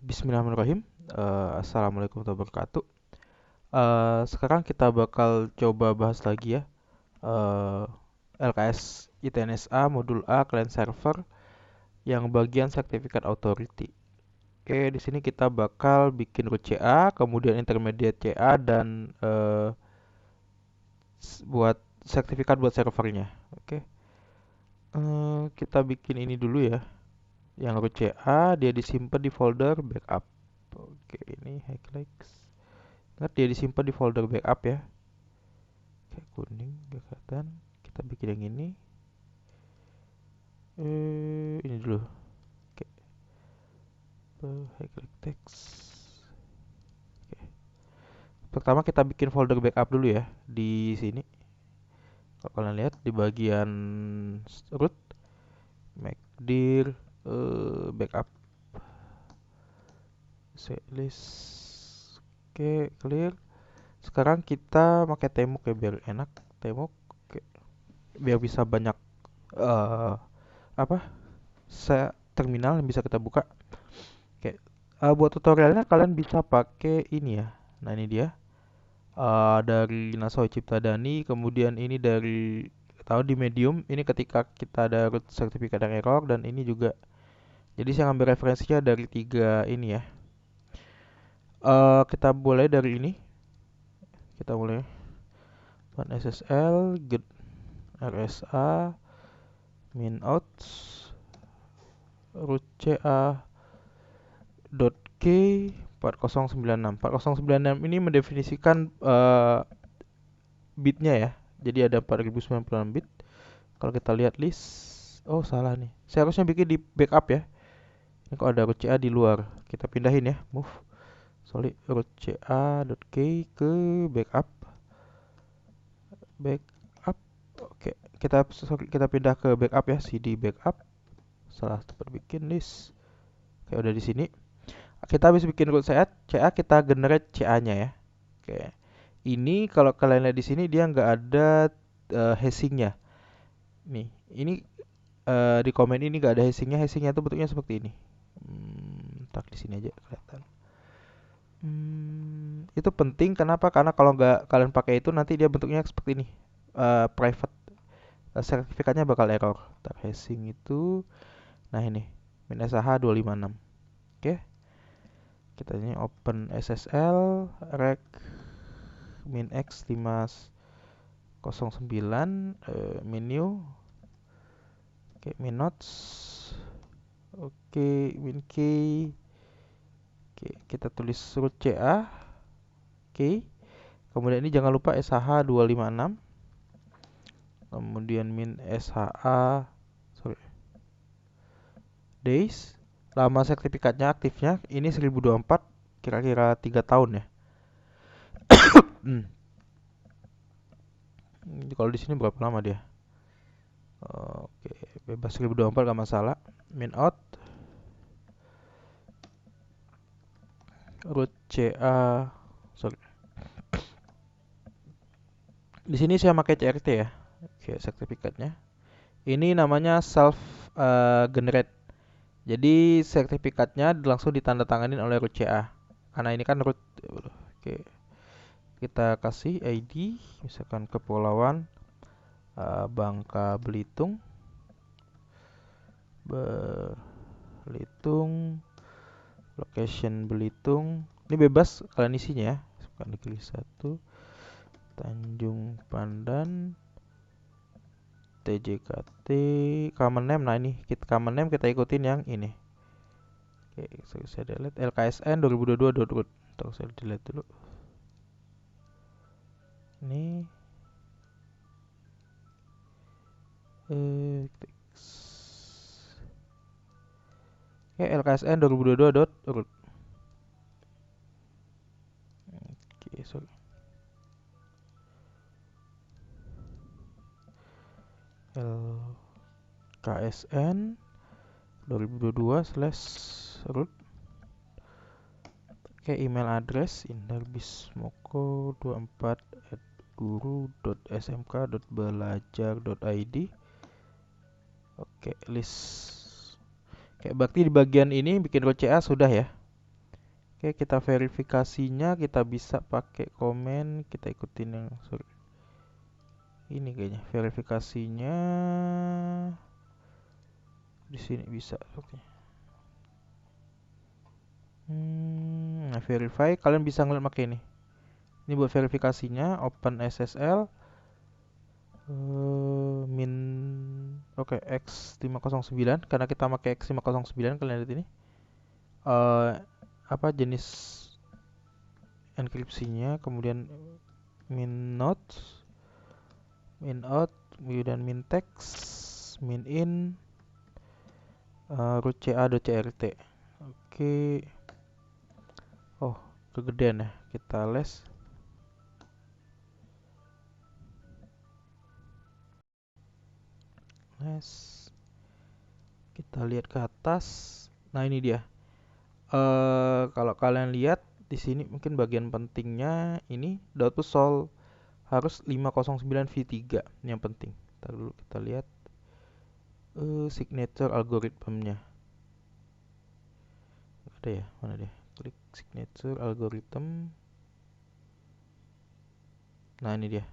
Bismillahirrahmanirrahim. Assalamualaikum warahmatullahi wabarakatuh. Sekarang kita bakal coba bahas lagi ya. eh, LKS ITNSA Modul A Client Server yang bagian Certificate Authority. Oke, di sini kita bakal bikin root CA, kemudian intermediate CA dan buat sertifikat buat servernya. Oke, kita bikin ini dulu ya. Yang root CA dia disimpan di folder backup. Oke, ini Hacklix. Ingat dia disimpan di folder backup ya. Kayak kuning gak kelihatan. Kita bikin yang ini. Ini dulu. Oke. Klik text. Oke. Pertama kita bikin folder backup dulu ya di sini. Kalau kalian lihat di bagian root, make dir backup setlist. Oke, clear. Sekarang kita pakai temuk ya biar enak. Temuk. Oke. Biar bisa banyak eh apa? Terminal yang bisa kita buka. Oke, buat tutorialnya kalian bisa pakai ini ya. Nah ini dia. Dari Nasoy Ciptadani, kemudian ini dari tahu di Medium. Ini ketika kita ada root sertifikat yang error dan ini juga. Jadi saya ngambil referensinya dari tiga ini ya. Kita mulai dari ini. Kita mulai SSL get RSA min root ca .k 4096. 4096 ini mendefinisikan bitnya ya. Jadi ada 4096 bit. Kalau kita lihat list, oh salah nih. Saya harusnya bikin di backup ya. Ini kok ada root CA di luar. Kita pindahin ya, move. Sorry, root CA.k ke backup. Backup. Oke, kita pindah ke backup ya, cd backup. Salah tempat bikin list. Oke, udah di sini. Kita habis bikin root CA, kita generate CA-nya ya. Oke. Ini kalau kalian lihat di sini dia nggak ada hashingnya. Nih, ini di komen ini nggak ada hashingnya. Hashingnya itu bentuknya seperti ini. Tak di sini aja kelihatan. Itu penting kenapa? Karena kalau nggak kalian pakai itu nanti dia bentuknya seperti ini. Private. Sertifikatnya bakal error. Tak hashing itu. Nah ini. -SH 256. Oke. Kita ini open SSL rec -x 509 menu. Oke, -notes. Oke, -k. Oke, kita tulis root CA. Oke. Kemudian ini jangan lupa SH 256. Kemudian -SHA sorry. Days. Lama sertifikatnya aktifnya ini 1024, kira-kira 3 tahun ya. Kalau di sini berapa lama dia? Oke, bebas 1024 gak masalah. Out root CA sorry. Di sini saya pakai CRT ya. Oke, sertifikatnya. Ini namanya self generate. Jadi sertifikatnya langsung ditandatanganin oleh root CA. Karena ini kan root. Oke. Kita kasih ID misalkan Kepulauan Bangka Belitung. Belitung location Belitung. Ini bebas kalian isinya ya. Bukan diklik 1 Tanjung Pandan TJKT common name. Nah ini common name kita ikutin yang ini. Oke, saya delete LKSN 2022.root. Saya delete dulu. Ini LKSN 2022.root. Oke, sorry. LKSN 2022/root. Oke, email address indarbismoko24@guru.smk.belajar.id. Oke, list. Oke, berarti di bagian ini bikin root CA sudah ya. Oke, kita verifikasinya kita bisa pakai komen, kita ikutin yang sorry. Ini kayaknya verifikasinya di sini bisa. Oke. Nah, verify kalian bisa ngeliat pakai ini. Ini buat verifikasinya, open SSL min oke X509 karena kita pakai X509 kalian lihat ini. Apa jenis enkripsinya, kemudian min notes, min out, kemudian min text, min in, root ca.crt. Oke. Oh, kegedean ya. Kita les. Les. Kita lihat ke atas. Nah, ini dia. Kalau kalian lihat di sini mungkin bagian pentingnya ini output sol harus 509 v3 ini yang penting. Ntar dulu kita lihat signature algoritmnya. Ada ya? Mana dia? Klik signature algorithm. Nah, ini dia.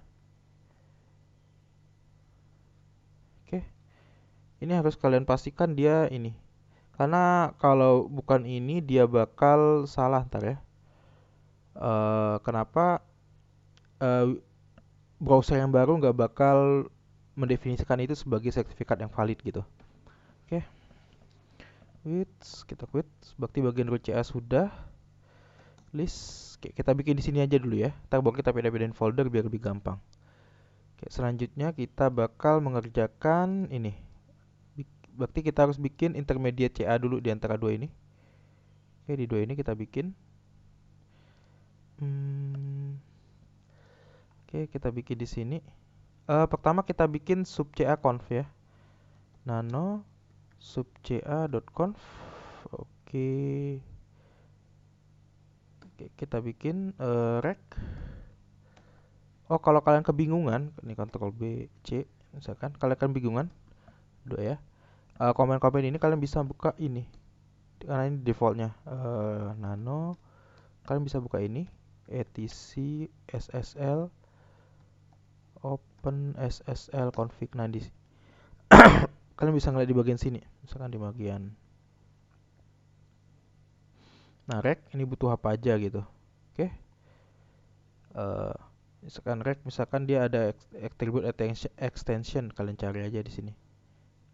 Oke. Ini harus kalian pastikan dia ini. Karena kalau bukan ini dia bakal salah ntar ya. Kenapa? Browser yang baru nggak bakal mendefinisikan itu sebagai sertifikat yang valid gitu. Oke. Kita quit. Bakti bagian root CA sudah. List. Oke, kita bikin di sini aja dulu ya. Ntar baru kita pindah-pindahin folder biar lebih gampang. Oke, selanjutnya kita bakal mengerjakan ini. Berarti kita harus bikin intermediate CA dulu di antara dua ini. Oke, di dua ini kita bikin. Oke, kita bikin di sini. Pertama kita bikin sub CA conf ya. Nano sub ca.conf. Oke. Oke, kita bikin rec. Oh, kalau kalian kebingungan, ini Ctrl B C, misalkan kalian kebingungan, dua ya. Komen-komen ini kalian bisa buka ini. Karena ini defaultnya nano. Kalian bisa buka ini etc ssl open ssl config. Nah, di kalian bisa ngeliat di bagian sini, misalkan di bagian rec ini butuh apa aja gitu. Oke. Misalkan rec, misalkan dia ada attribute extension, kalian cari aja di sini.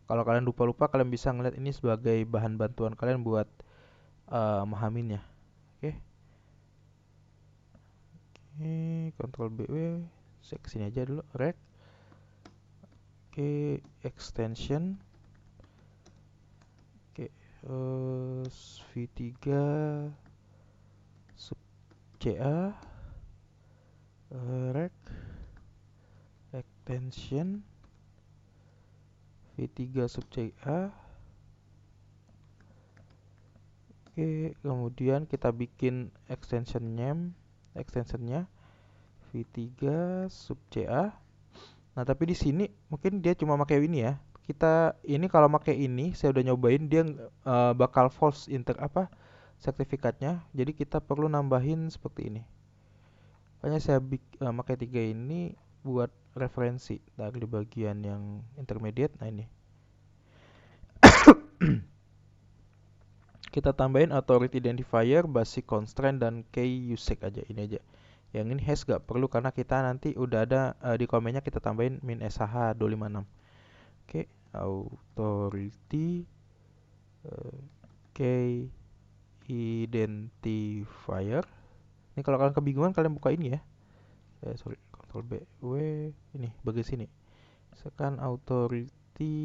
Kalau kalian lupa-lupa, kalian bisa ngeliat ini sebagai bahan bantuan kalian buat memahaminya. Oke. Oke, Ctrl B W, saya kesini aja dulu, rec. Oke, extension. Oke, v3 sub ca rec extension v3 sub ca. Oke, kemudian kita bikin extensionnya v3 sub ca. Nah, tapi di sini mungkin dia cuma pakai ini ya. Kita ini kalau pakai ini, saya udah nyobain dia bakal false sertifikatnya. Jadi kita perlu nambahin seperti ini. Makanya saya pakai 3 ini buat referensi dari bagian yang intermediate. Nah, ini. Kita tambahin authority identifier, basic constraint, dan key usage aja. Ini aja. Yang ini hash gak perlu karena kita nanti udah ada di komennya kita tambahin min SH 256. Oke, authority key identifier. Ini kalau kalian kebingungan kalian buka ini ya. Sorry, Ctrl B W ini bagian sini. Misalkan authority.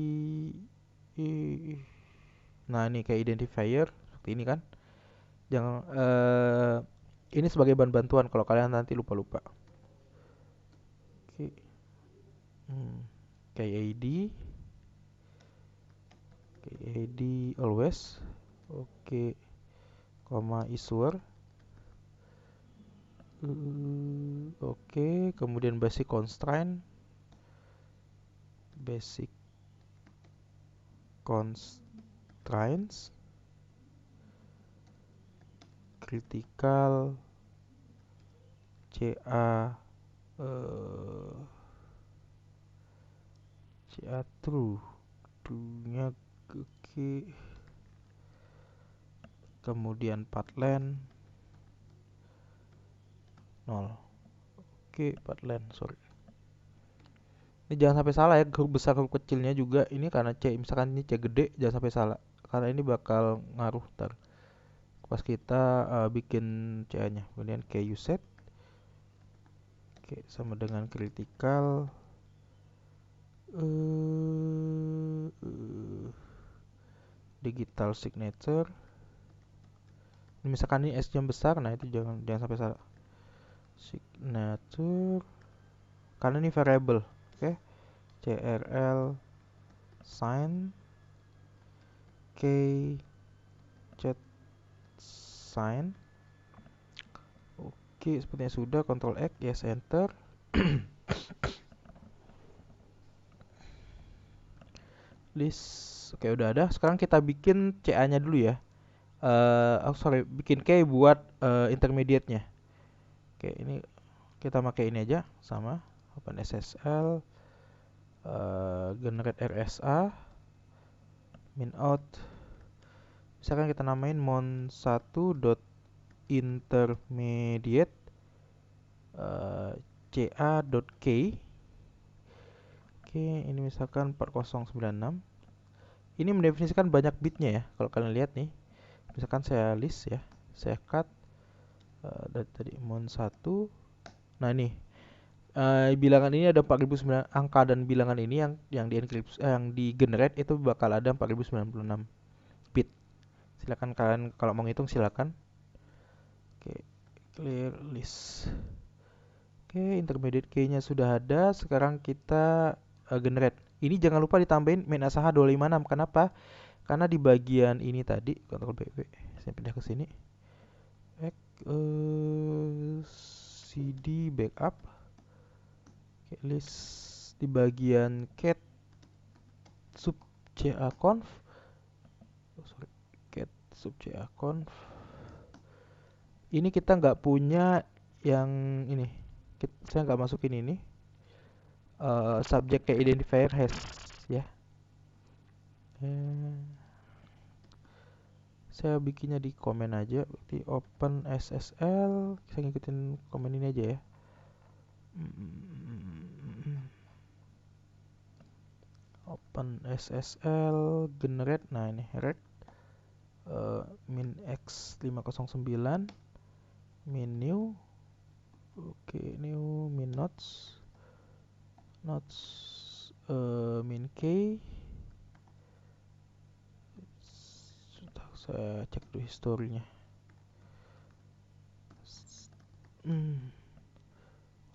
Nah, ini kayak identifier seperti ini kan. Jangan ini sebagai bahan bantuan kalau kalian nanti lupa-lupa. Oke. KID always. Oke. Koma issuer. Oke, kemudian basic constraint. Basic constraints. critical CA eh, CA true nya oke, kemudian pathlen 0. Oke, pathlen, sorry. Ini jangan sampai salah ya, huruf besar huruf kecilnya juga ini karena C, misalkan ini C gede jangan sampai salah karena ini bakal ngaruh ntar pas kita bikin CA-nya. Kemudian KU set. Oke, sama dengan critical digital signature. Ini misalkan ini S-nya besar, nah itu jangan sampai salah. Signature karena ini variable. Oke. CRL sign K chat sign. Oke, sepertinya sudah. Ctrl X, yes, enter. List. Oke, udah ada. Sekarang kita bikin CA-nya dulu ya. Sorry, bikin key buat intermediate-nya. Oke, ini kita pakai ini aja sama OpenSSL generate RSA min out. Misalkan kita namain mon1.intermediate ca.key. Oke, ini misalkan 4096. Ini mendefinisikan banyak bitnya ya. Kalau kalian lihat nih, misalkan saya list ya, saya cut dari tadi mon1. Nah ini bilangan ini ada 4009 angka dan bilangan ini yang di enkripsi yang di generate itu bakal ada 4096 bit. Silakan kalian kalau mau ngitung silakan. Oke, clear list. Oke, intermediate key-nya sudah ada. Sekarang kita generate. Ini jangan lupa ditambahin main ASH 256. Kenapa? Karena di bagian ini tadi Ctrl BB. Saya pindah ke sini. CD backup. Oke, list di bagian cat sub ca-conf. Sorry, cat sub ca-conf. Ini kita nggak punya yang ini. Saya nggak masukin ini. Subject kayak identifier has ya. Saya bikinnya di komen aja, berarti open SSL. Saya ngikutin komen ini aja ya. Open SSL generate. Nah ini red min x 509 min new. Oke, new min notes min k. Saya cek dulu historinya.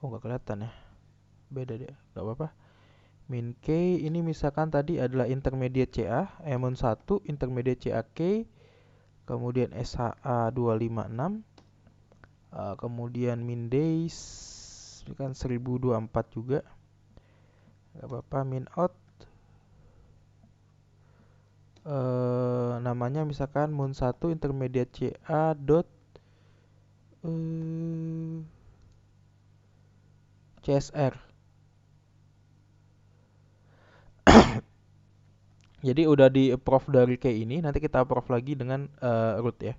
Oh nggak kelihatan ya, beda deh, nggak apa-apa. Min k ini misalkan tadi adalah intermediate CA mon 1 intermediate CA k, kemudian SHA 256, kemudian min days ini kan 1024 juga, nggak apa-apa. Min out namanya misalkan mon 1 intermediate CA dot CSR. Jadi udah di approve dari key ini, nanti kita approve lagi dengan root ya.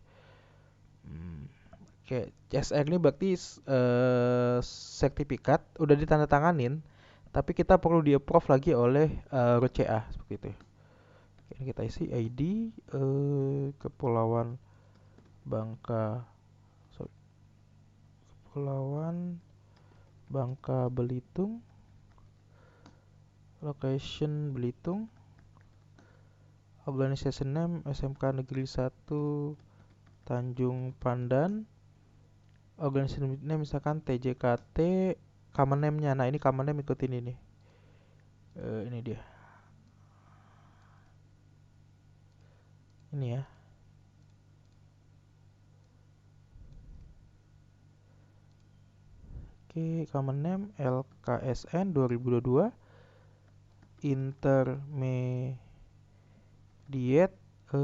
Oke, CSR ini berarti sertifikat udah ditandatanganin, tapi kita perlu di approve lagi oleh root CA seperti itu. Oke, ini kita isi ID Kepulauan Bangka, Kepulauan Bangka Belitung, location Belitung, organization name SMK Negeri 1 Tanjung Pandan, organization name misalkan TJKT, common name-nya. Nah, ini common name ikutin ini. Ini dia. Ini ya. Oke, common name LKSN 2022 intermediate 1.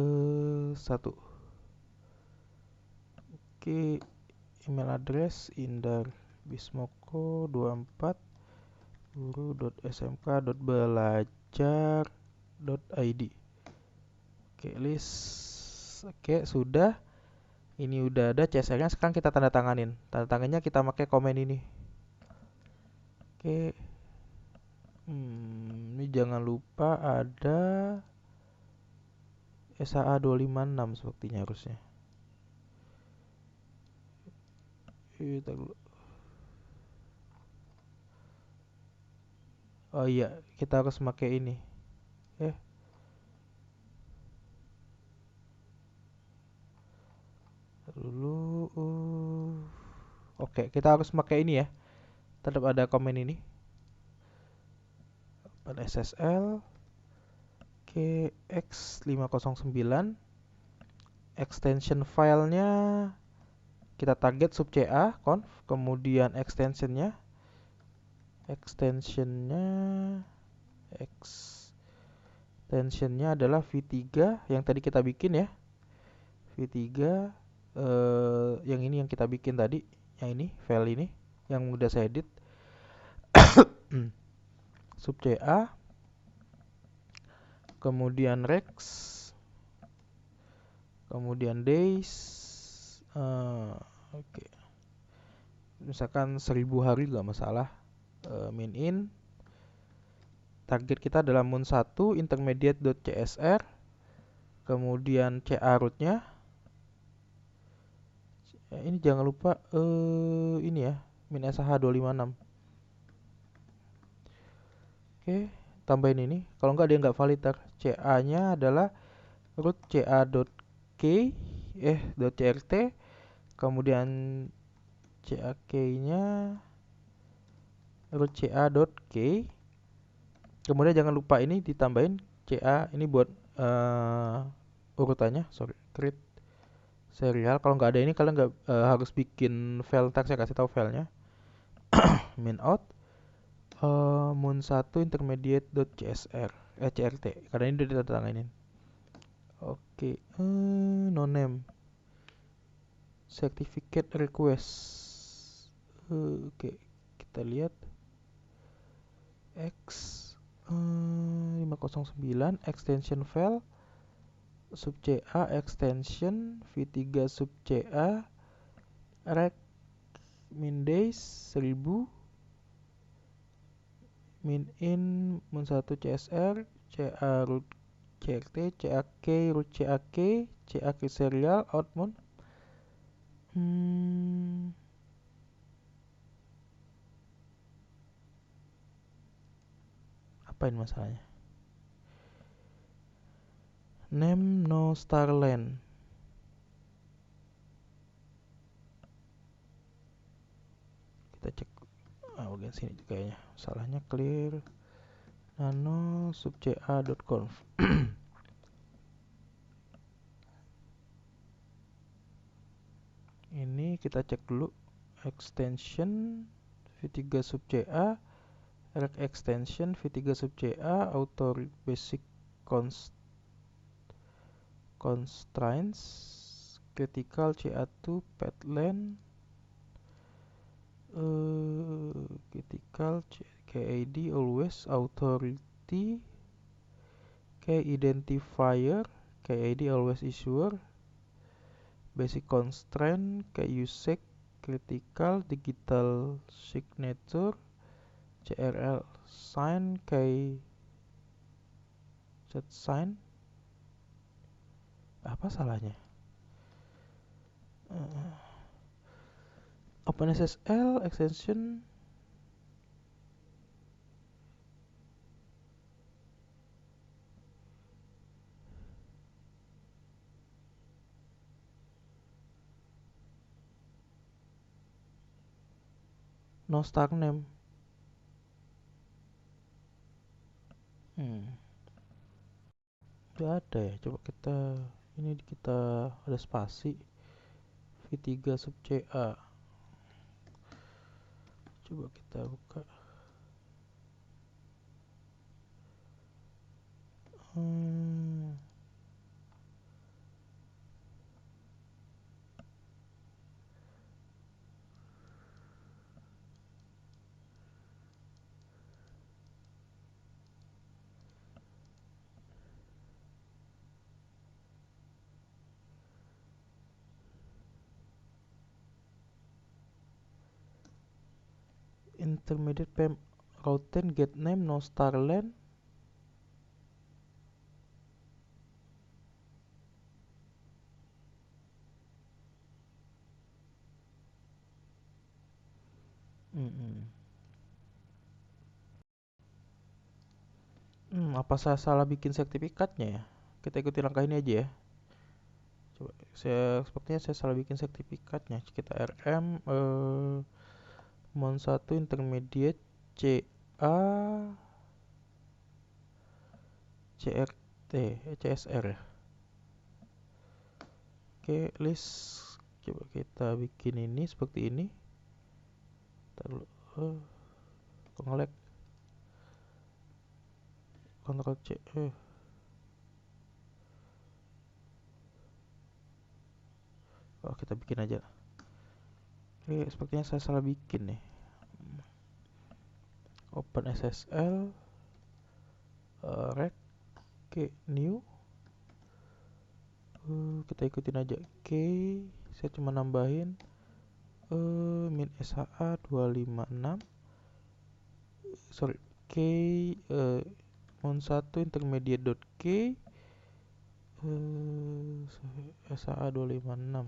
Oke, Oke, email address indarbismoko24 guru.smk.belajar.id. Oke, list. Oke, sudah. Ini udah ada CSR-nya, sekarang kita tanda tanganin. Tanda tangannya kita pakai komen ini. Oke. Ini jangan lupa ada SAA 256 sepertinya harusnya. Oh iya, kita harus pakai ini. Dulu. Oke, kita harus pakai ini ya. Tetap ada komen ini. Pada SSL KX509. Extension filenya kita target sub CA conf, kemudian extensionnya adalah v3 yang tadi kita bikin ya. v3 yang ini yang kita bikin tadi, yang ini file ini yang udah saya edit. Sub CA, kemudian rex, kemudian days. Oke. Misalkan 1000 hari nggak masalah. Min in. Target kita adalah mun1 intermediate.csr, kemudian ca rootnya. Ini jangan lupa ini ya, min sh 256. Oke, tambahin ini. Kalau nggak dia nggak valid. Ca nya adalah root ca.k .crt, kemudian cak nya root ca.k, kemudian jangan lupa ini ditambahin ca ini buat urutannya, create serial. Kalau nggak ada ini kalian nggak harus bikin file tag, saya kasih tahu filenya. Min out mun1 intermediate.csr crt, karena ini udah ditandatanganin. Oke, no name certificate request. Oke, kita lihat X509 extension file sub ca extension v3 sub ca rec min days 1000 min in mun1 csr ca root crt cak root cak serial out mun. Apain masalahnya? Name no starland. Kita cek bagian sini kayaknya salahnya. Clear nano sub ca.conf. Ini kita cek dulu extension v3 sub ca rec extension v3 sub ca auto basic constraints critical ca2 pathland critical KID always authority key identifier KID always issuer basic constraint key usage critical digital signature CRL sign key set sign. Apa salahnya? OpenSSL extension no star name. Gak ada ya, coba kita ada spasi v3 sub ca, coba kita buka. intermediate pem route get name no starland. Apa saya salah bikin sertifikatnya ya? Kita ikuti langkah ini aja ya. Coba sepertinya saya salah bikin sertifikatnya. Kita rm mon 1 intermediate CA CRT CSR ya. Oke, list. Coba kita bikin ini seperti ini. Taruh nge-lag. Ctrl C. Oh, kita bikin aja. Oke, sepertinya saya salah bikin nih. Open SSL rec new. Kita ikutin aja. Oke, saya cuma nambahin min SHA 256. Sorry, k mon 1 intermediate.k SHA 256.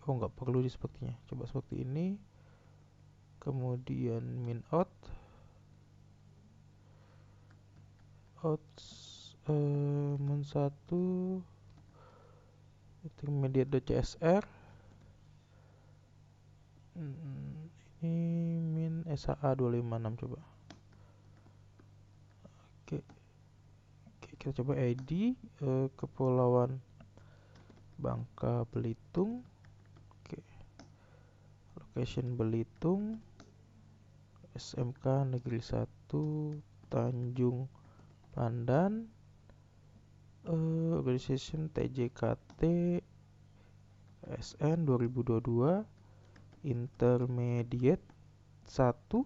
Oh, nggak perlu sepertinya. Coba seperti ini. Kemudian min out mon 1 intermediate.csr. Ini min SHA 256 coba. Oke, kita coba ID Kepulauan Bangka Belitung. Oke, location Belitung, SMK Negeri 1 Tanjung Pandan, organization TJKT SN 2022 intermediate 1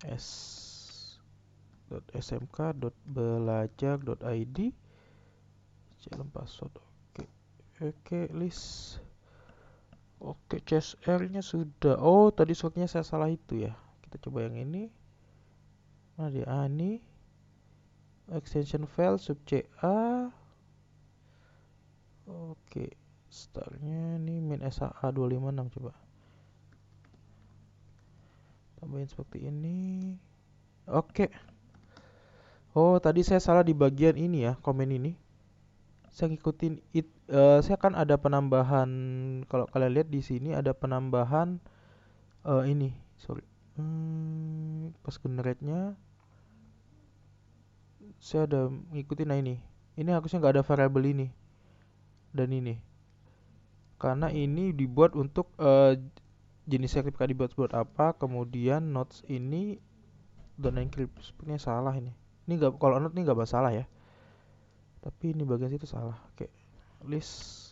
s.smk.belajar.id calon password. Oke, list. Oke, CSR nya sudah. Oh, tadi slotnya saya salah itu ya. Kita coba yang ini. Mana dia? Ini extension file sub CA. Oke, startnya ini min SHA 256 coba. Tambahin seperti ini. Oke. Oh, tadi saya salah di bagian ini ya, komen ini. Saya ngikutin saya kan ada penambahan, kalau kalian lihat di sini ada penambahan ini, sorry. Pas generate-nya saya ada ngikutin, nah ini. Ini harusnya nggak ada variabel ini dan ini. Karena ini dibuat untuk jenis sertifikat dibuat buat apa, kemudian notes ini dan encrypt. Sepertinya salah ini. Ini nggak, kalau note ini nggak masalah ya. Tapi ini bagian situ salah. Oke, list.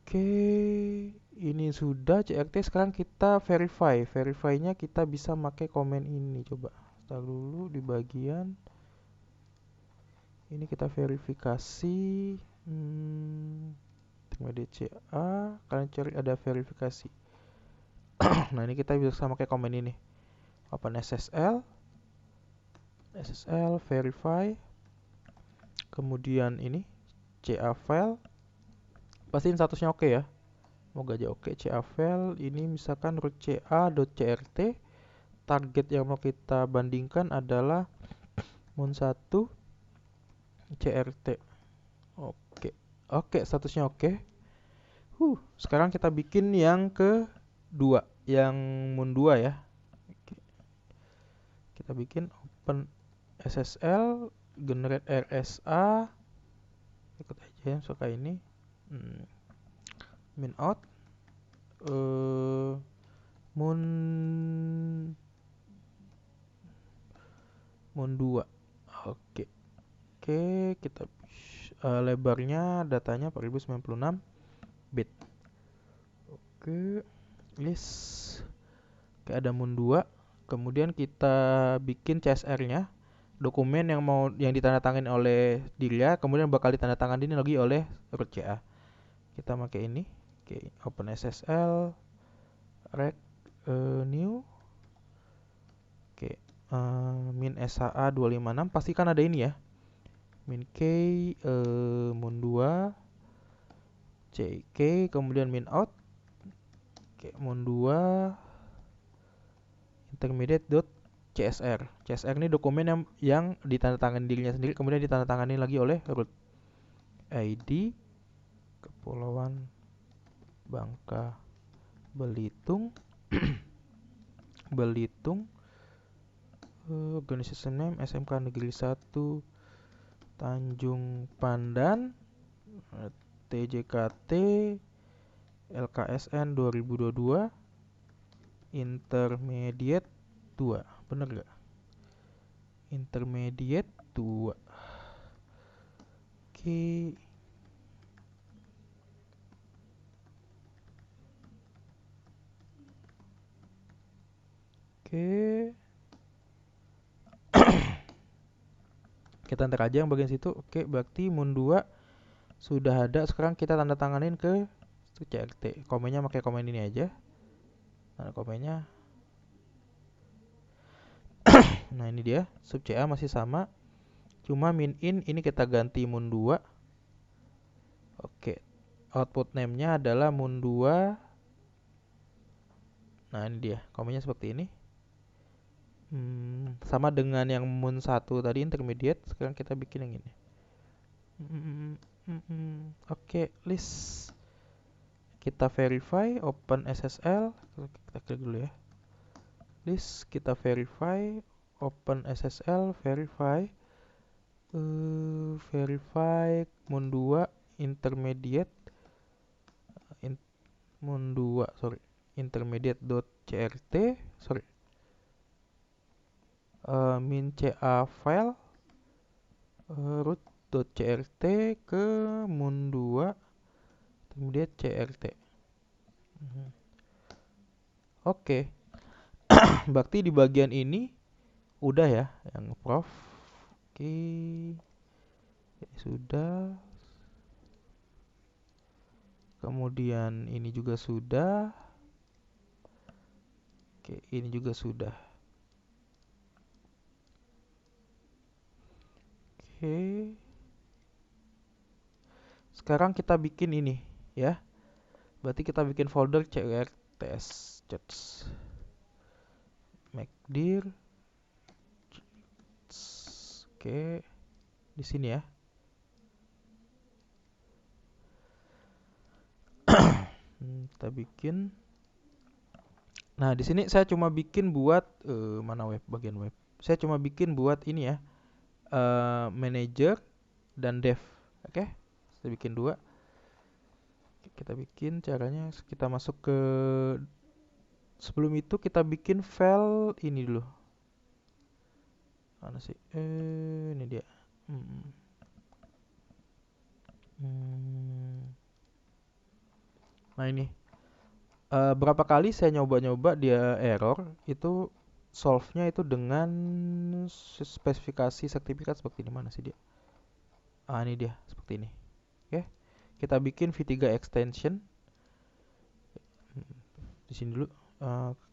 Oke, ini sudah CRT. Sekarang kita verify. Verify-nya kita bisa pakai komen ini. Coba start dulu di bagian ini, kita verifikasi. Intermediate CA, kalian cari ada verifikasi. Nah, ini kita bisa pakai komen ini. Open SSL verify. Kemudian ini CA file. Pastiin statusnya oke ya. Moga aja oke. CA file ini misalkan root ca.crt. Target yang mau kita bandingkan adalah mon 1 crt. Oke, statusnya oke. Sekarang kita bikin yang kedua, yang mon 2 ya. Kita bikin open SSL generate RSA. Ikut aja yang suka ini. Min out mon 2. Oke, kita lebarnya datanya 4096 bit. Oke, list. Oke, ada mon 2. Kemudian kita bikin CSR-nya. dokumen yang ditandatangani oleh dia, kemudian bakal ditandatangani lagi oleh root CA. Kita pakai ini. Oke, open SSL rec new. Oke, min SHA 256 pastikan ada ini ya. Min k mun 2 ck kemudian min out. Oke, mun 2 intermediate.csr. CSR ini dokumen yang ditandatangani dirinya sendiri, kemudian ditandatangani lagi oleh root. ID Kepulauan Bangka Belitung. Belitung. Organization name SMK Negeri 1 Tanjung Pandan. TJKT LKSN 2022 Intermediate 2. Bener gak? Intermediate 2. Oke. Oke. Kita enter aja yang bagian situ. Oke, berarti mun 2 sudah ada. Sekarang kita tanda tanganin ke CRT. Komennya pakai komen ini aja. Nah, komennya. Nah, ini dia. Sub CA masih sama. Cuma min in ini kita ganti mun 2. Oke. Output name-nya adalah mun 2. Nah, ini dia. Komennya seperti ini. Sama dengan yang mun 1 tadi intermediate. Sekarang kita bikin yang ini. Oke, list. Kita verify, open SSL. Kita klik dulu ya. List, kita verify, open SSL, verify. Verify mun 2 intermediate mun 2 sorry intermediate.crt sorry min ca file root.crt ke mun 2 intermediate crt. Oke. Berarti di bagian ini udah ya yang prof. Oke. Ini sudah. Kemudian ini juga sudah. Oke, ini juga sudah. Oke. Sekarang kita bikin ini ya. Berarti kita bikin folder crts macdir. Oke. Di sini ya. Kita bikin. Nah, di sini saya cuma bikin buat mana bagian web. Saya cuma bikin buat ini ya. Manager dan dev. Oke. Saya bikin 2. Kita bikin caranya kita masuk ke sebelum itu kita bikin file ini dulu. Mana sih? Ini dia. Nah, ini. Berapa kali saya nyoba-nyoba dia error, itu solve-nya itu dengan spesifikasi sertifikat seperti ini. Mana sih dia? Ini dia, seperti ini. Oke. Kita bikin v3 extension. Di sini dulu.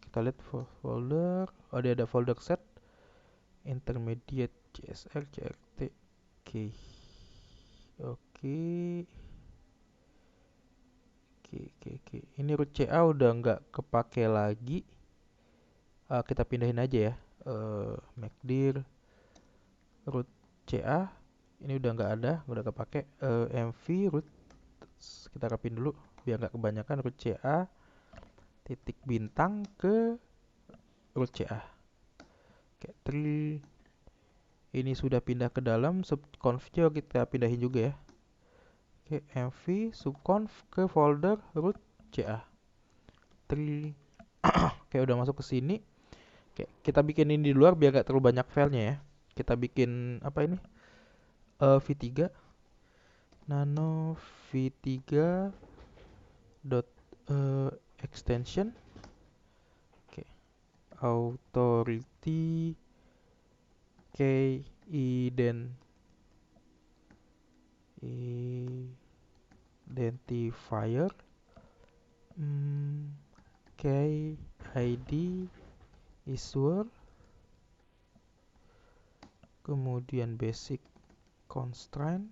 Kita lihat folder. Dia ada folder set intermediate csr crt. Oke. Ini root CA udah nggak kepake lagi. Kita pindahin aja ya. Macdir root CA ini udah nggak ada, udah kepake. mv root kita rapin dulu biar nggak kebanyakan. Root CA titik bintang ke root CA. Oke, tree ini sudah pindah ke dalam subconf kita pindahin juga ya. Oke, mv subconf ke folder root CA. Tree. Oke, udah masuk ke sini. Oke, kita bikin ini di luar biar gak terlalu banyak filenya ya. Kita bikin apa ini? v3 nano v3 dot extension. Oke. Authority key identifier, key id issuer, kemudian basic constraint,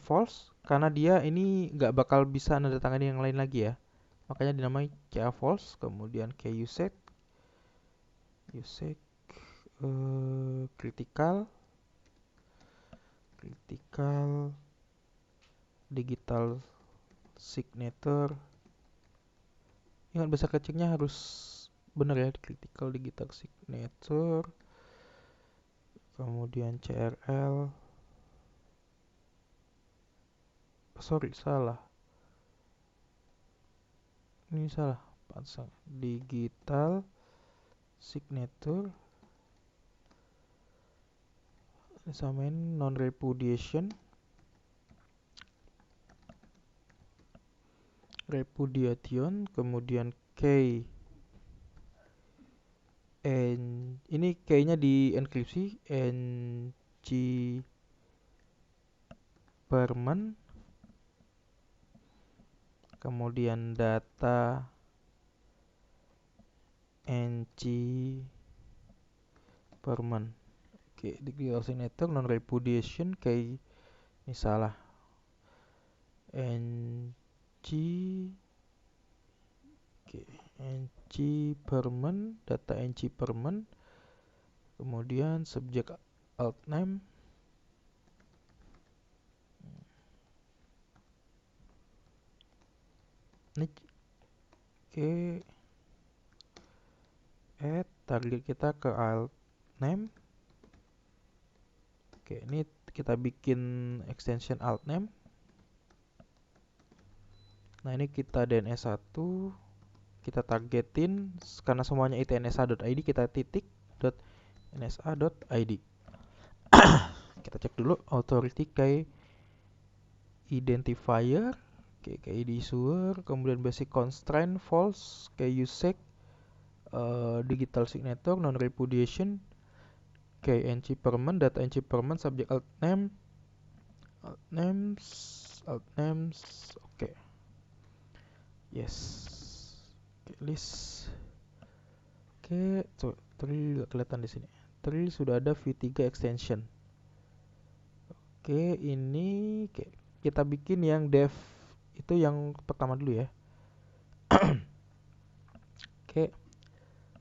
false karena dia ini nggak bakal bisa nandatangani yang lain lagi ya, makanya dinamai ca false. Kemudian key usage critical digital signature. Ingat bahasa kecilnya harus bener ya, critical digital signature. Kemudian CRL, salah, ini salah, pasang digital signature samain non repudiation, kemudian key ini key-nya di enkripsi NC permen, kemudian data NC permen. Oke, digital signature non repudiation key ini salah, NC permen, data NC permen, kemudian subject alt name, ini add target kita ke alt name. Oke, ini kita bikin extension alt name. Nah, ini kita DNS1, kita targetin karena semuanya itu nsa.id, kita titik .nsa.id. Kita cek dulu authority key identifier, key id issuer, kemudian basic constraint false, key usage digital signature non repudiation, key nc permen, data nc permen, subject alt names, oke. Yes. Oke, list. Oke, tuh, tree kelihatan di sini. Tree sudah ada v3 extension. Oke, ini kita bikin yang dev itu yang pertama dulu ya. Oke.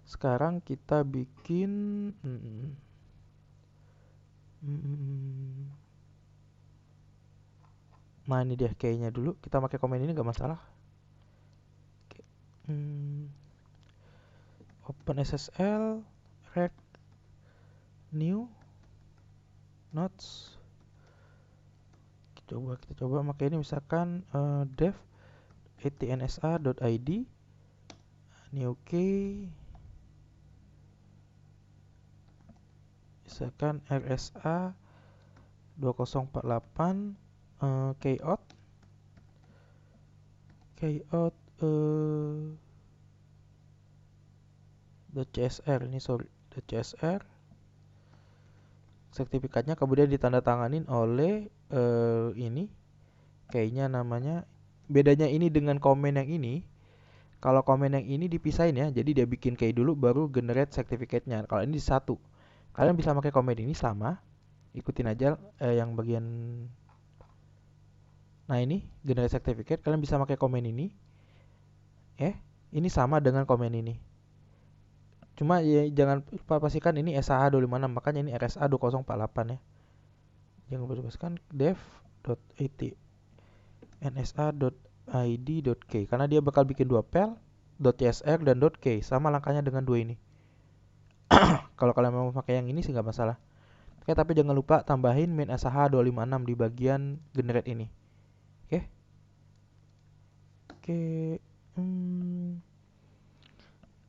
Sekarang kita bikin nah, ini dia key-nya dulu. Kita pakai komen ini nggak masalah. Oke. Open SSL rec new nodes. Kita coba pakai ini, misalkan dev etnsa.id new key, misalkan rsa 2048 keyout .csr ini .csr sertifikatnya, kemudian ditandatanganin oleh ini kayaknya namanya. Bedanya ini dengan komen yang ini, kalau komen yang ini dipisahin ya, jadi dia bikin key dulu baru generate sertifikatnya. Kalau ini satu, kalian bisa pakai komen ini sama, ikutin aja yang bagian. Nah, ini generate certificate, kalian bisa pakai komen ini. Ini sama dengan komen ini. Cuma ya jangan lupa pastikan ini SAH 256, makanya ini RSA 2048 ya. Jangan lupa pastikan dev.nsa.id.key karena dia bakal bikin dua file .csr dan .key, sama langkahnya dengan dua ini. Kalau kalian mau pakai yang ini sih nggak masalah. Oke, tapi jangan lupa tambahin main SAH 256 di bagian generate ini. Oke.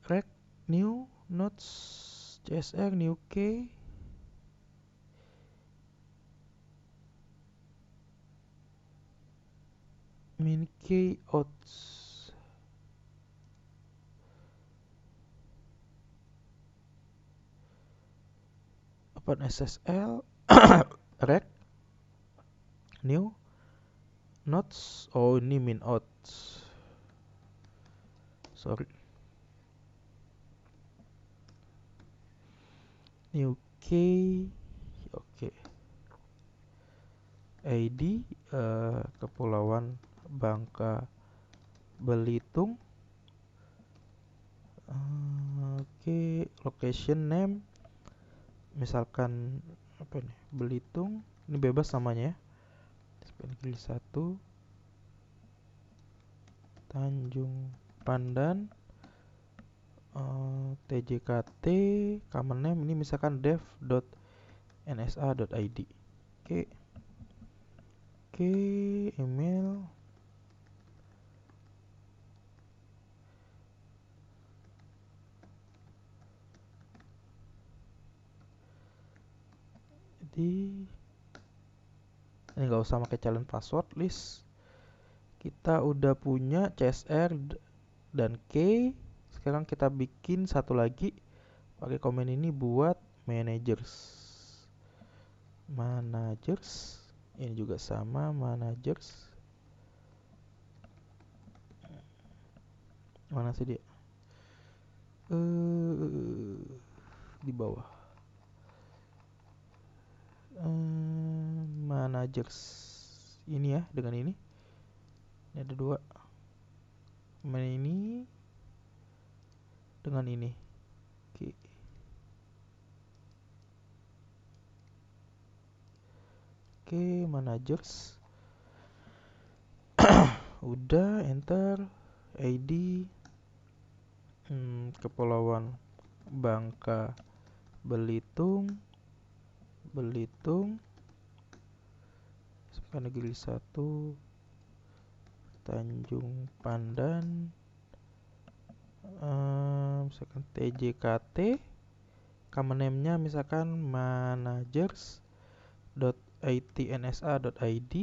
Rec new nodes csr new key, min key outs. OpenSSL rect new nodes. Oh, ini min outs, sorry. New key, oke. ID Kepulauan Bangka Belitung. Oke, location name misalkan apa nih, Belitung, ini bebas namanya ya. Negeri 1 Tanjung Pandan. TJKT common name ini misalkan dev.nsa.id. Oke. Email. Jadi ini nggak usah pakai calon password list. Kita udah punya CSR dan key. Sekarang kita bikin satu lagi pakai komen ini buat managers. Ini juga sama, managers. Mana sih dia? Di bawah. Managers. Ini ya, dengan ini. Ini ada dua. Ini dengan ini. Oke, managers. Udah, enter. ID Kepulauan Bangka Belitung Negeri 1 Tanjung Pandan. Misalkan TJKT, common name-nya misalkan managers.itnsa.id.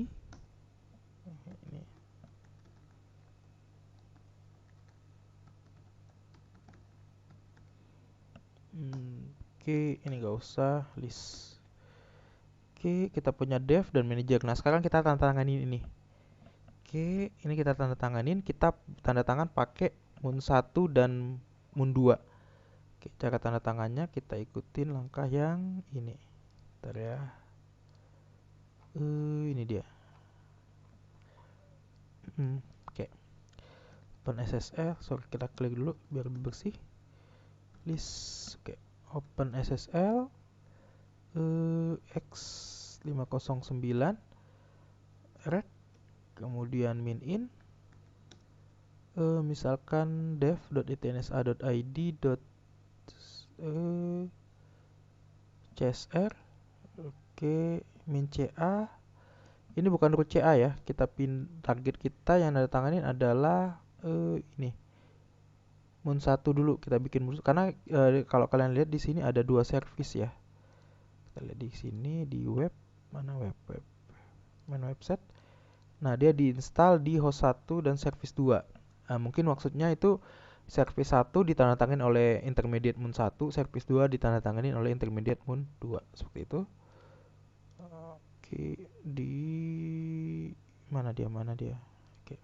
Ini. Oke, ini nggak usah list. Oke, kita punya dev dan manager. Nah, sekarang kita tanda tanganin ini. Oke, ini kita tanda tanganin. Kita tanda tangan pakai mun1 dan mun2. Oke, cara tanda tangannya kita ikutin langkah yang ini. Bentar ya. Ini dia. Oke. OpenSSL, sorry, kita klik dulu biar lebih bersih. List. Oke. OpenSSL X509 red, kemudian min-in, misalkan dev.itnsa.id csr. Oke, min-ca. Ini bukan root CA ya, kita target kita yang ada tanganin adalah ini mun1 dulu, kita bikin mun, karena kalau kalian lihat di sini ada dua service ya. Kita lihat di sini di web, mana main website. Nah, dia diinstal di host 1 dan service 2. Nah, mungkin maksudnya itu service 1 ditandatangani oleh intermediate mun 1, service 2 ditandatangani oleh intermediate mun 2, seperti itu. Oke, di mana dia? Oke.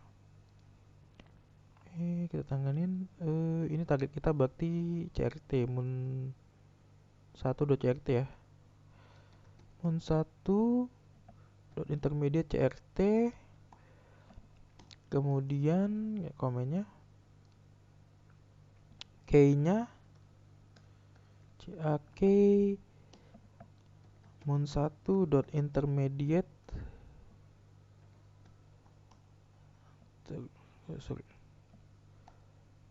Kita tanganin. Ini target kita berarti CRT mun 1.crt ya. Mun 1.intermediate CRT. Kemudian ya, komennya key-nya CAK mun1.intermediate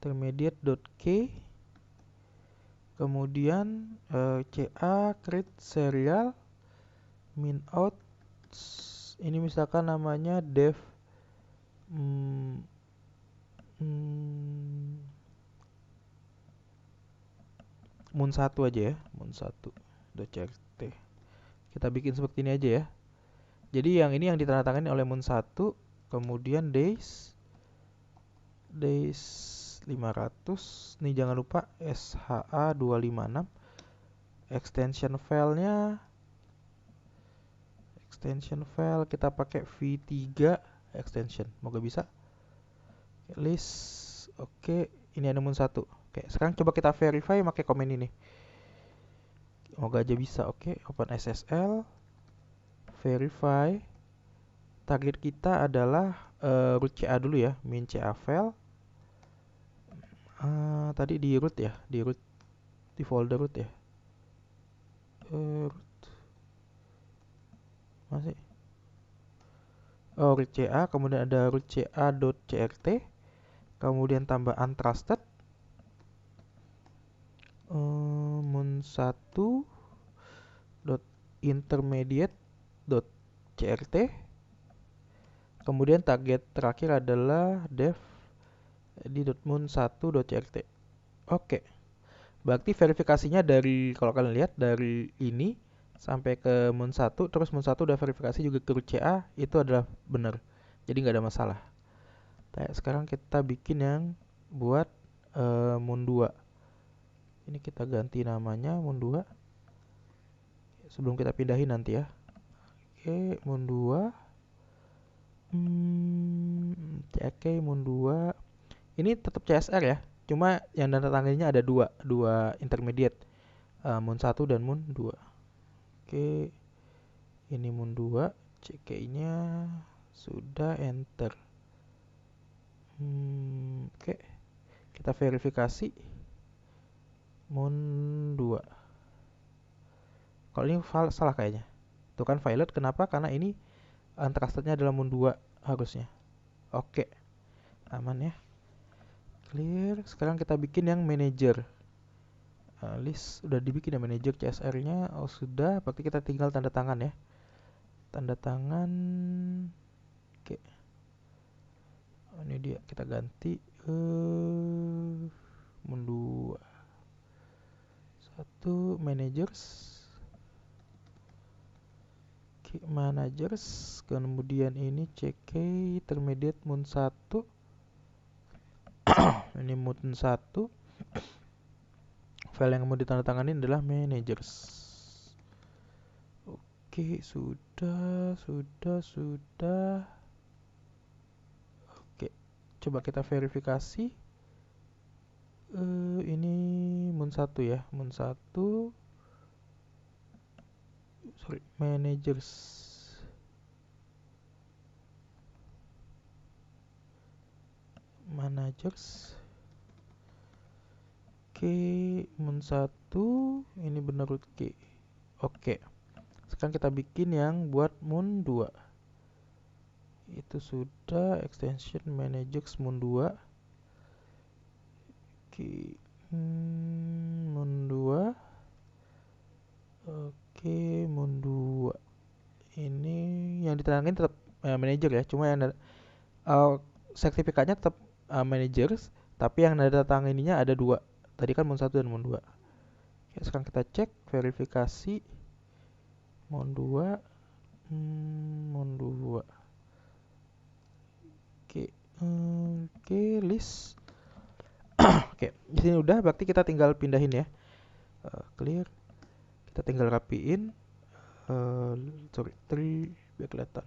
intermediate.key, kemudian CA create serial min out. Ini misalkan namanya dev mun1 aja ya, mun1.crt. Kita bikin seperti ini aja ya. Jadi yang ini yang ditandatangani oleh mun1, kemudian days 500. Nih jangan lupa SHA 256. extension file kita pakai v3 extension, moga bisa. List, oke, ini ada mun 1. Oke, sekarang coba kita verify pakai komen ini. Moga aja bisa. Oke, open SSL, verify. Target kita adalah root CA dulu ya, min CA file. Tadi di root ya, di folder root ya. Root. Masih. Oh, root CA, kemudian ada root CA.crt, kemudian tambah untrusted, mun1 .intermediate.crt, kemudian target terakhir adalah dev di .mun1.crt. Oke, berarti verifikasinya dari, kalau kalian lihat, dari ini sampai ke mun1, terus mun1 udah verifikasi juga ke root CA, itu adalah benar, jadi nggak ada masalah. Sekarang kita bikin yang buat mun2. Ini kita ganti namanya mun2 sebelum kita pindahin nanti ya. Oke, mun2. Oke, mun2. Ini tetap CSR ya. Cuma yang tanda tangannya ada dua intermediate. mun1 dan mun2. Oke. Ini mun2, CK-nya sudah enter. Oke. Kita verifikasi mun2. Kalau ini file salah kayaknya. Tuh kan violet, kenapa? Karena ini untrustednya adalah mun2 harusnya. Oke. Aman ya. Clear. Sekarang kita bikin yang manager. List udah dibikin ya manager CSR-nya. Oh sudah, berarti kita tinggal tanda tangan ya. Tanda tangan. Oke. Ini dia, kita ganti mun2. 1 managers. Oke, managers. Kemudian ini CK intermediate mun1. Ini mun1. File yang mau ditandatanganin adalah managers. Oke, sudah. Oke, coba kita verifikasi. Ini mun1 ya, mun1. Sorry, managers. Oke, mun1 ini benar root key. Oke. Sekarang kita bikin yang buat mun2. Itu sudah extension managers mun2. Oke, mun2. Oke, mun2. Ini yang ditenangin tetap manager ya, cuma yang sertifikatnya tetap managers, tapi yang nada tanganinya ada 2. Tadi kan mun1 dan mun2. Oke, sekarang kita cek verifikasi mun2. Mun2. Oke, list. Oke, di sini udah, berarti kita tinggal pindahin ya. Clear. Kita tinggal rapiin. Sorry, biar kelihatan.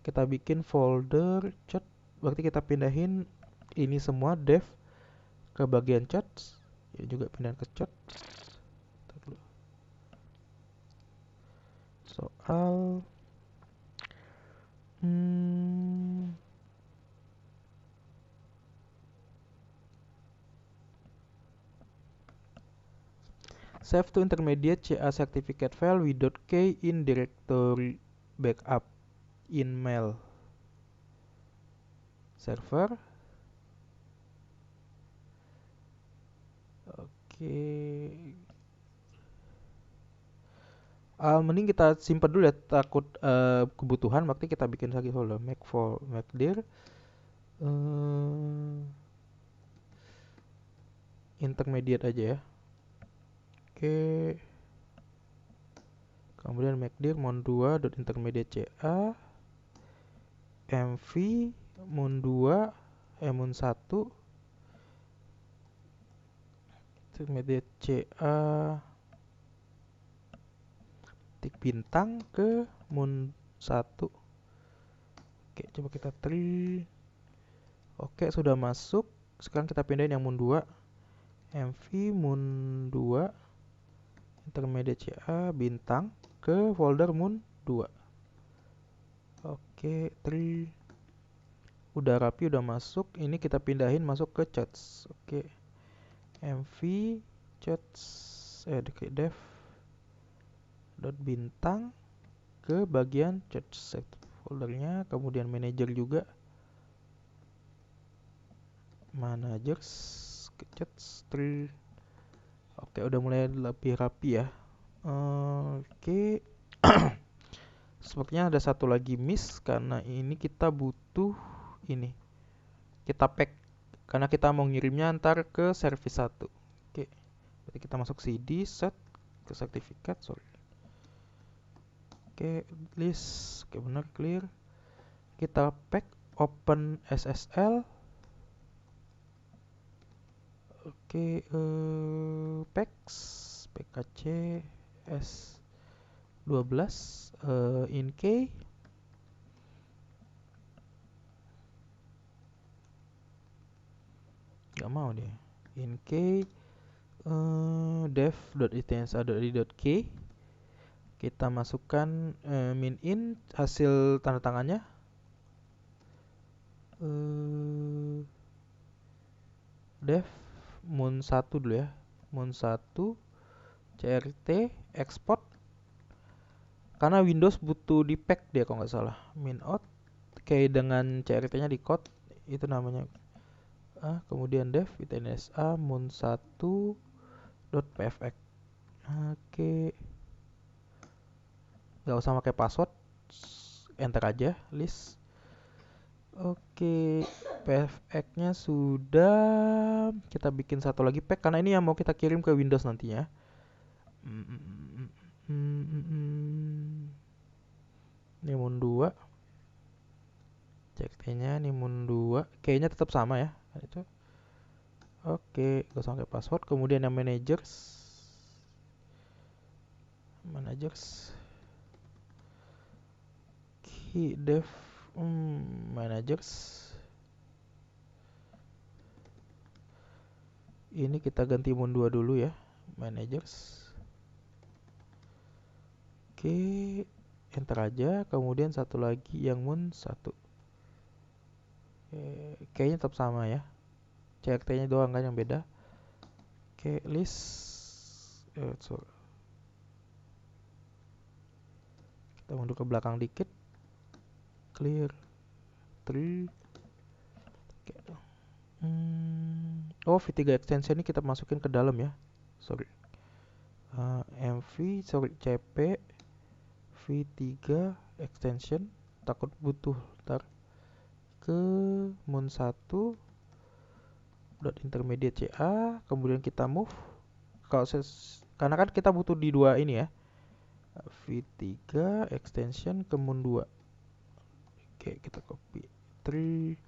Kita bikin folder chat. Berarti kita pindahin ini semua dev ke bagian chat. Ini juga pindahin ke chat. Soal save to intermediate CA certificate file w.k in directory backup in mail server. Oke. Mending kita simpan dulu ya, takut kebutuhan, berarti kita bikin lagi folder make dir intermediate aja ya. Oke. Kemudian make dir mun2.intermediate CA mv mun2 mun1 intermediate CA titik bintang ke mun 1. Oke, coba kita tree. Oke, sudah masuk. Sekarang kita pindahin yang mun 2. mv mun 2 intermediate CA bintang ke folder mun 2. Oke, tree. Udah rapi, udah masuk. Ini kita pindahin masuk ke chats. Oke. mv chats dev dot bintang ke bagian chats foldernya, kemudian manager juga. Managers ke chats tree. Oke, udah mulai lebih rapi ya. Oke. Sepertinya ada satu lagi miss karena ini kita butuh ini. Kita pack karena kita mau ngirimnya antar ke service 1. Oke. Berarti kita masuk cd set ke sertifikat, sorry. Oke, list. Oke, benar clear. Kita pack open SSL. Oke, packs pkc s12 in key. Gak mau dia. In key dev.itnsa.id.key. Kita masukkan min in hasil tanda tangannya. Dev mun 1 dulu ya. Mun 1 crt export. Karena Windows butuh di pack dia kalau nggak salah. Min out kayak dengan crt-nya di code itu namanya. Kemudian dev itnsa mun 1.pfx. Oke. Nggak usah pakai password, enter aja list. Oke, pfx-nya sudah. Kita bikin satu lagi pack karena ini yang mau kita kirim ke Windows nantinya. Ini mun 2. CT-nya ini mun 2. Kayaknya tetap sama ya. Itu. Oke, gak usah pakai password. Kemudian yang managers. Key dev managers. Ini kita ganti mun 2 dulu ya. Managers. Oke, enter aja. Kemudian satu lagi yang mun 1. Kayaknya tetap sama ya. CRT-nya doang kan yang beda. Oke, list. Kita mundur ke belakang dikit. Clear 3. V3 extension ini kita masukin ke dalam ya. Sorry. cp v3 extension, takut butuh ntar ke mun 1 dot intermediate ca, kemudian kita move karena kan kita butuh di 2 ini ya, v3 extension ke mun 2. Oke, kita copy 3.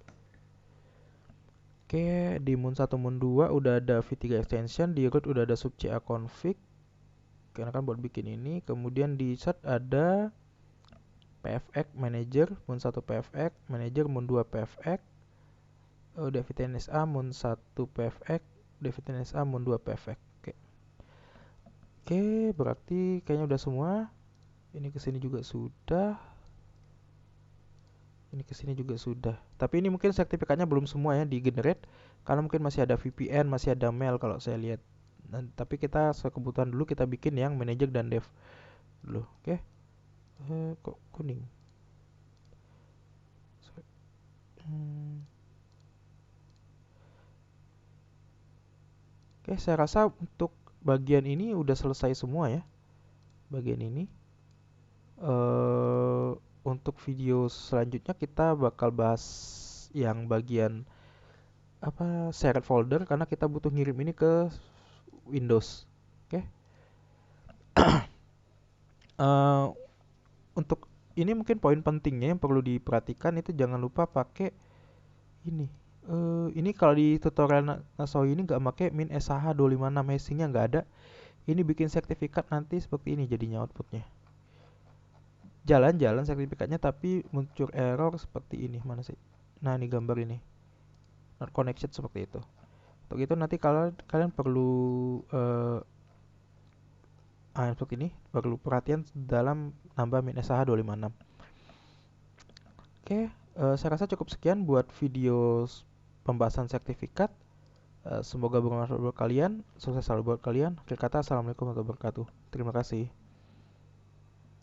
Oke, di mun 1 mun 2 udah ada v3 extension, di root udah ada sub ca config karena kan buat bikin ini. Kemudian di set ada pfx manager mun 1 pfx manager mun 2 pfx devitnsa mun 1 pfx devitnsa mun 2 pfx. Oke, berarti kayaknya udah semua. Ini kesini juga sudah. Ini kesini juga sudah. Tapi ini mungkin sertifikatnya belum semua ya di generate karena mungkin masih ada VPN, masih ada mail kalau saya lihat. Tapi kita sekebutuhan dulu kita bikin yang manager dan dev dulu. Oke. Kok kuning? Oke, saya rasa untuk bagian ini udah selesai semua ya. Bagian ini. Untuk video selanjutnya kita bakal bahas yang bagian shared folder karena kita butuh ngirim ini ke Windows. Oke. Untuk ini mungkin poin pentingnya yang perlu diperhatikan itu jangan lupa pakai ini. Ini kalau di tutorial Nasawi ini nggak pakai min SH256 hashingnya nggak ada. Ini bikin sertifikat nanti seperti ini jadinya outputnya. jalan-jalan sertifikatnya tapi muncul error seperti ini. Mana sih? Nah, ini gambar ini. Not connection seperti itu. Untuk itu nanti kalau kalian perlu seperti ini, perlu perhatian dalam nambah min SH 256. Oke, saya rasa cukup sekian buat video pembahasan sertifikat. Semoga bermanfaat buat kalian, sukses selalu buat kalian. Akhir kata, assalamualaikum warahmatullahi wabarakatuh. Terima kasih.